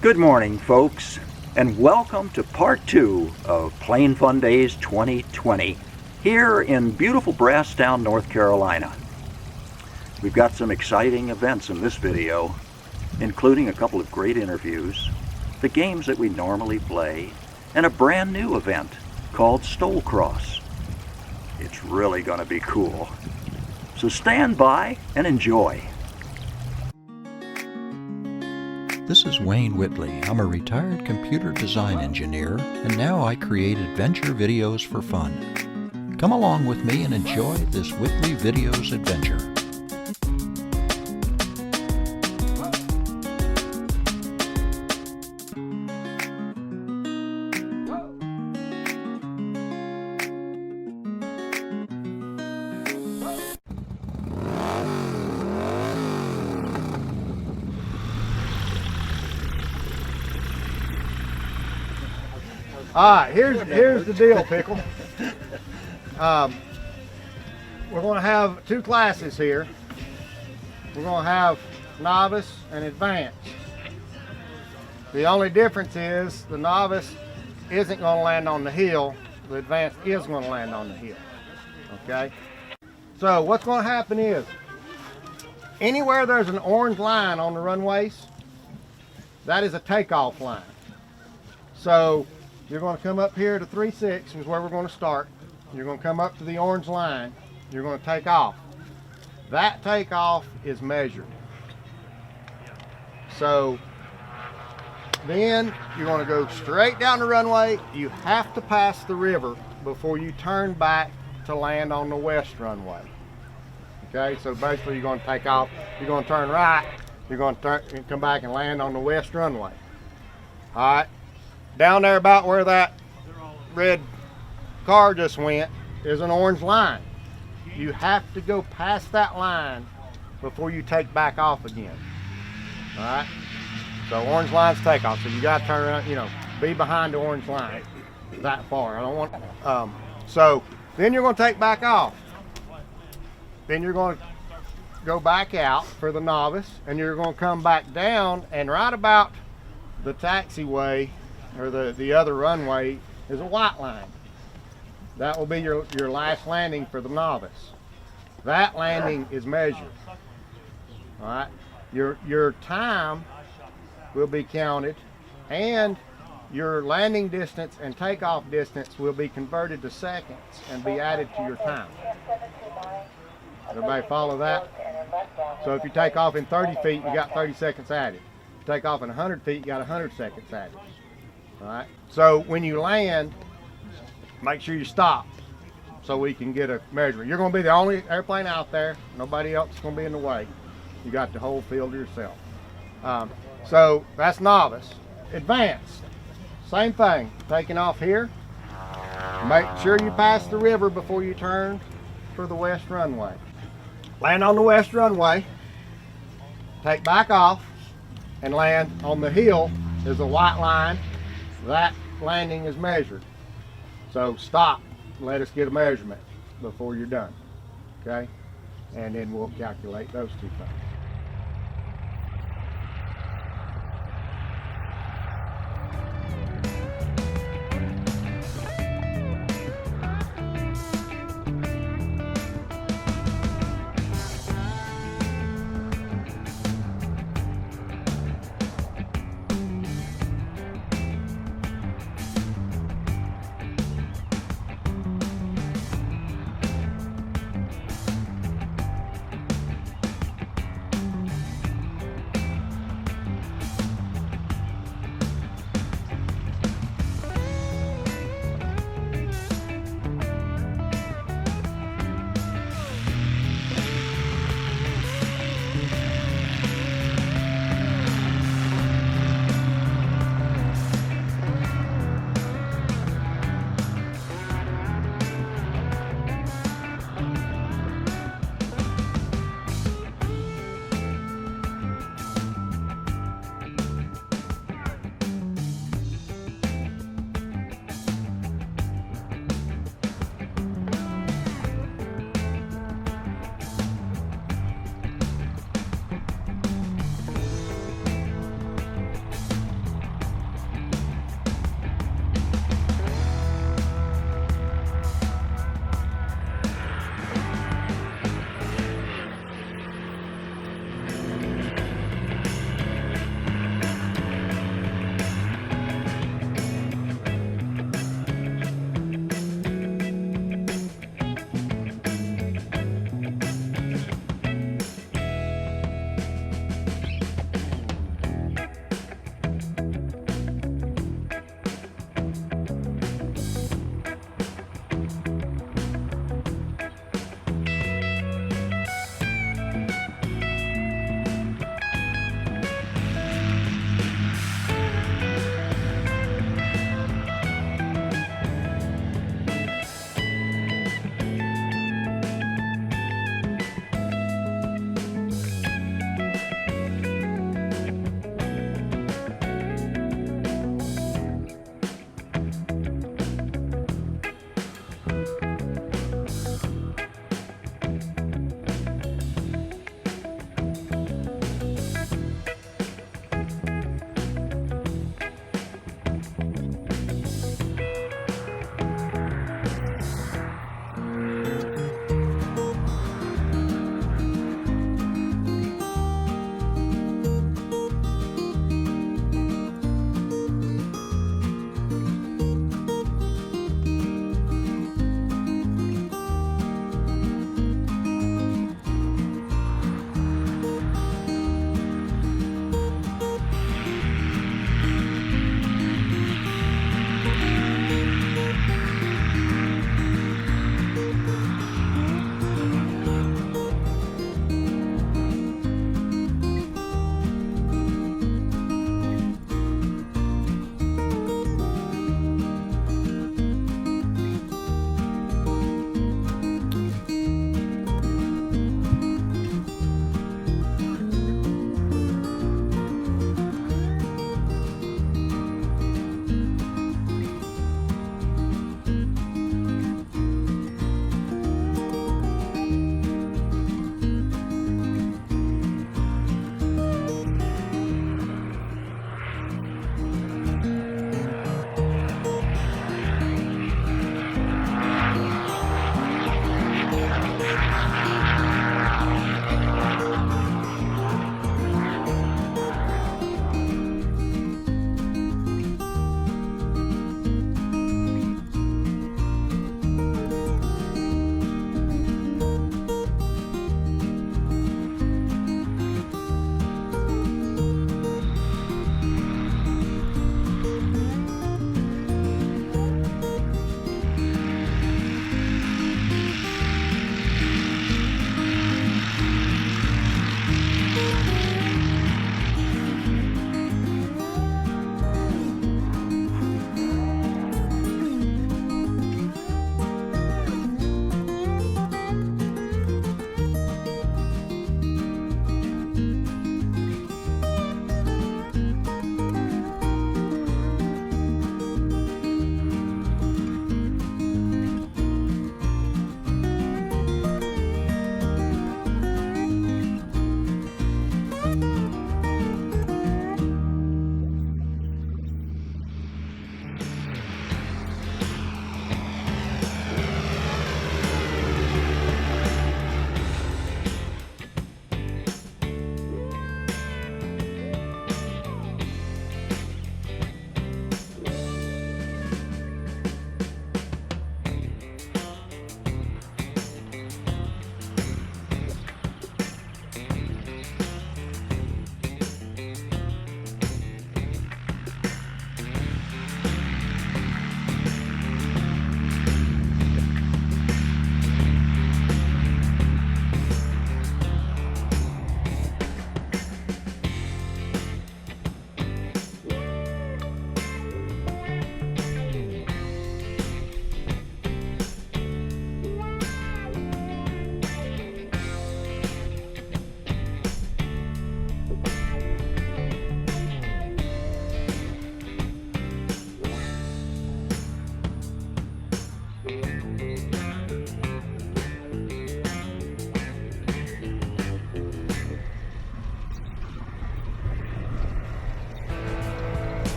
Good morning, folks, and welcome to part 2 of Plane Fun Days 2020 here in beautiful Brasstown, North Carolina. We've got some exciting events in this video, including a couple of great interviews, the games that we normally play, and a brand new event called STOLcross. It's really going to be cool. So stand by and enjoy. This is Wayne Whitley. I'm a retired computer design engineer, and now I create adventure videos for fun. Come along with me and enjoy this Whitley Videos adventure. All right, here's the deal, Pickle. We're going to have two classes here. We're going to have novice and advanced. The only difference is the novice isn't going to land on the hill. The advanced is going to land on the hill. Okay? So what's going to happen is, anywhere there's an orange line on the runways, that is a takeoff line. So you're going to come up here to 3.6 is where we're going to start. You're going to come up to the orange line. You're going to take off. That takeoff is measured. So then you're going to go straight down the runway. You have to pass the river before you turn back to land on the west runway. Okay, so basically you're going to take off. You're going to turn right. You're going to come back and land on the west runway. All right. Down there about where that red car just went is an orange line. You have to go past that line before you take back off again. All right? So orange line's takeoff. So you got to turn around, be behind the orange line that far. I don't want. So then you're going to take back off. Then you're going to go back out for the novice, and you're going to come back down, and right about the taxiway or the other runway is a white line. That will be your last landing for the novice. That landing is measured. All right. Your time will be counted, and your landing distance and takeoff distance will be converted to seconds and be added to your time. Everybody follow that? So if you take off in 30 feet, you got 30 seconds added. If you take off in 100 feet, you got 100 seconds added. All right. So when you land, make sure you stop so we can get a measurement. You're going to be the only airplane out there. Nobody else is going to be in the way. You got the whole field to yourself. So that's novice. Advanced, same thing. Taking off here. Make sure you pass the river before you turn for the west runway. Land on the west runway. Take back off and land on the hill. There's a white line. That landing is measured. So stop, let us get a measurement before you're done, okay? And then we'll calculate those two things.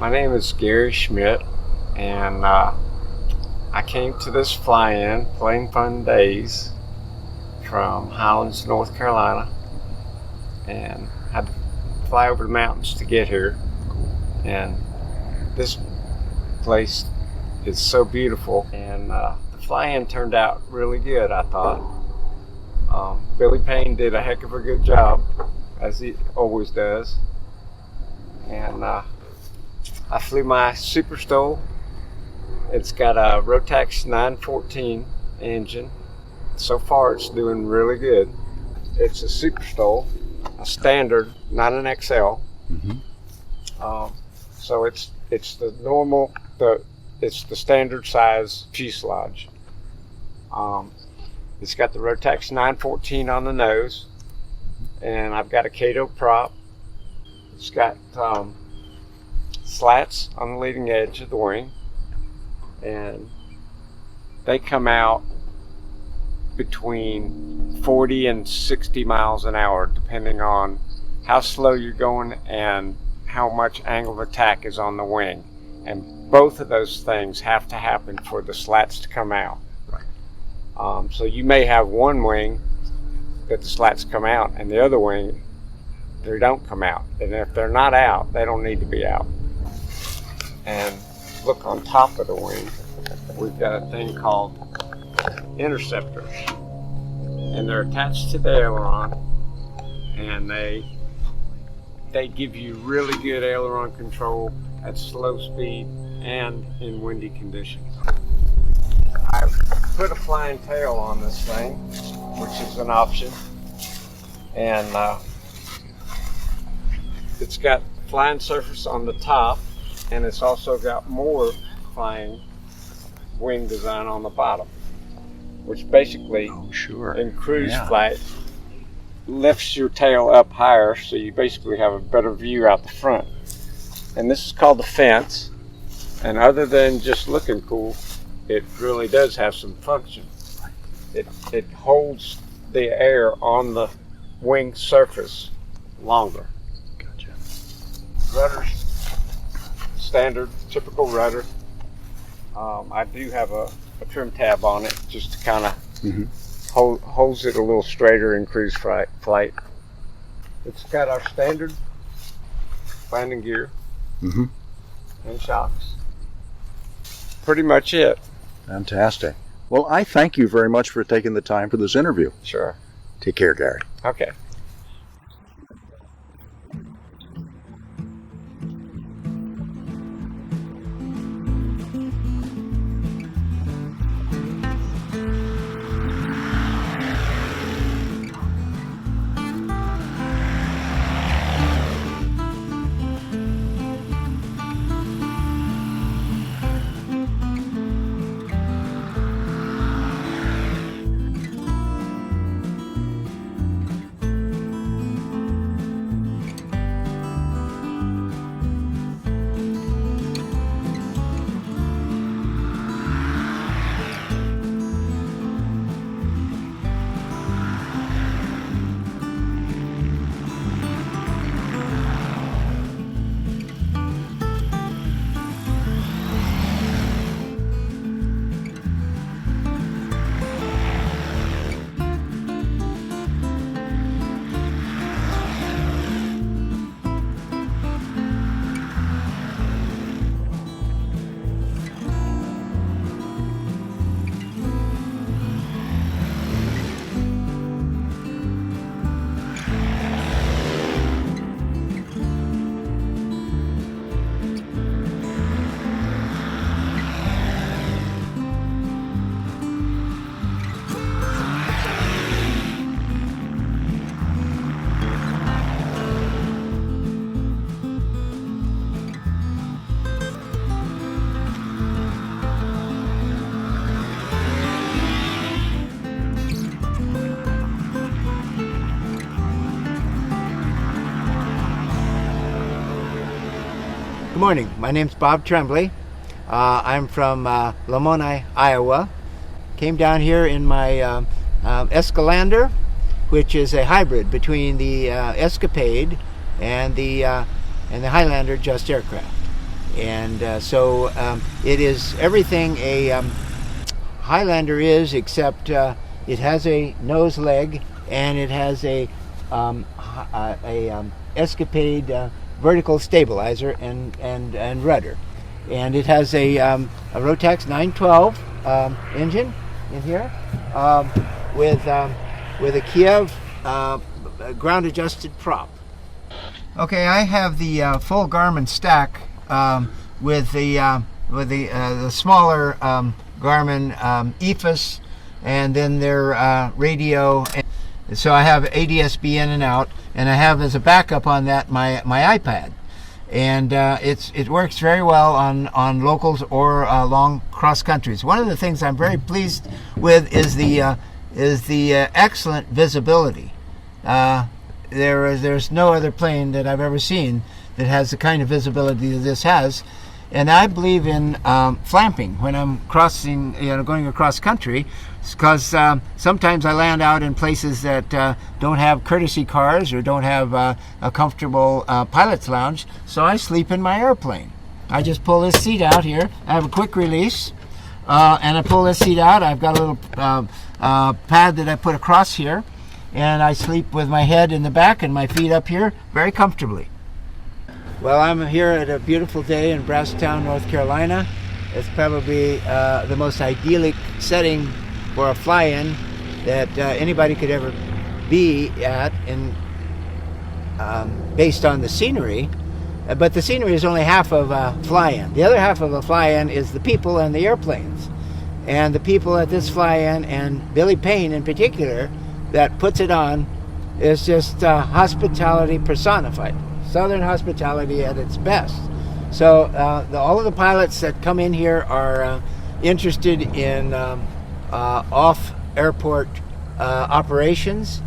My name is Gary Schmidt, and I came to this fly-in, Plane Fun Days, from Highlands, North Carolina, and had to fly over the mountains to get here. And this place is so beautiful, and the fly-in turned out really good, I thought. Billy Payne did a heck of a good job, as he always does. And I flew my Super STOL. It's got a Rotax 914 engine. So far it's doing really good. It's a Super STOL, a standard, not an XL. So it's the normal, it's the standard size fuselage. It's got the Rotax 914 on the nose, and I've got a Kato prop. It's got slats on the leading edge of the wing, and they come out between 40 and 60 miles an hour, depending on how slow you're going and how much angle of attack is on the wing. And both of those things have to happen for the slats to come out. So you may have one wing that the slats come out, and the other wing, they don't come out. And if they're not out, they don't need to be out. And look on top of the wing, we've got a thing called interceptors. And they're attached to the aileron, and they give you really good aileron control at slow speed and in windy conditions. I've put a flying tail on this thing, which is an option, and it's got flying surface on the top, and it's also got more flying wing design on the bottom, which basically in cruise flight lifts your tail up higher, so you basically have a better view out the front. And this is called the fence, and other than just looking cool, it really does have some function. It holds the air on the wing surface longer. Gotcha. Rudders, standard, typical rudder. I do have a trim tab on it just to kind of holds it a little straighter in cruise flight. It's got our standard landing gear and shocks. Pretty much it. Fantastic. Well, I thank you very much for taking the time for this interview. Sure. Take care, Gary. Okay. Good morning. My name's Bob Tremblay. I'm from Lamoni, Iowa. Came down here in my Escalander, which is a hybrid between the Escapade and the Highlander just aircraft. And so it is everything a Highlander is, except it has a nose leg and it has a Escapade vertical stabilizer and rudder, and it has a Rotax 912 engine in here with a Kiev ground adjusted prop. Okay, I have the full Garmin stack with the smaller Garmin EFIS, and then their radio. So I have ADSB in and out, and I have as a backup on that my iPad, and it works very well on locals or long cross countries. One of the things I'm very pleased with is the excellent visibility. There's no other plane that I've ever seen that has the kind of visibility that this has. And I believe in flamping when I'm crossing, going across country, because sometimes I land out in places that don't have courtesy cars or don't have a comfortable pilot's lounge, so I sleep in my airplane. I just pull this seat out here. I have a quick release, and I pull this seat out. I've got a little pad that I put across here, and I sleep with my head in the back and my feet up here very comfortably. Well, I'm here at a beautiful day in Brasstown, North Carolina. It's probably the most idyllic setting for a fly-in that anybody could ever be at, based on the scenery. But the scenery is only half of a fly-in. The other half of a fly-in is the people and the airplanes. And the people at this fly-in, and Billy Payne in particular, that puts it on, is just hospitality personified. Southern hospitality at its best. So all of the pilots that come in here are interested in off-airport operations,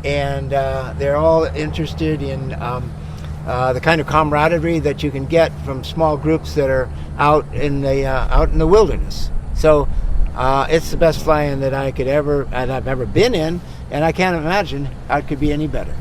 and they're all interested in the kind of camaraderie that you can get from small groups that are out in the wilderness. So it's the best fly-in that I've ever been in, and I can't imagine how it could be any better.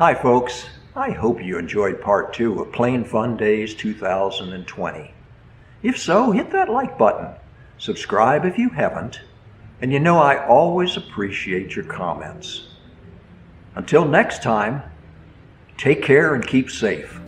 Hi folks, I hope you enjoyed part 2 of Plane Fun Days 2020. If so, hit that like button, subscribe if you haven't, and you know I always appreciate your comments. Until next time, take care and keep safe.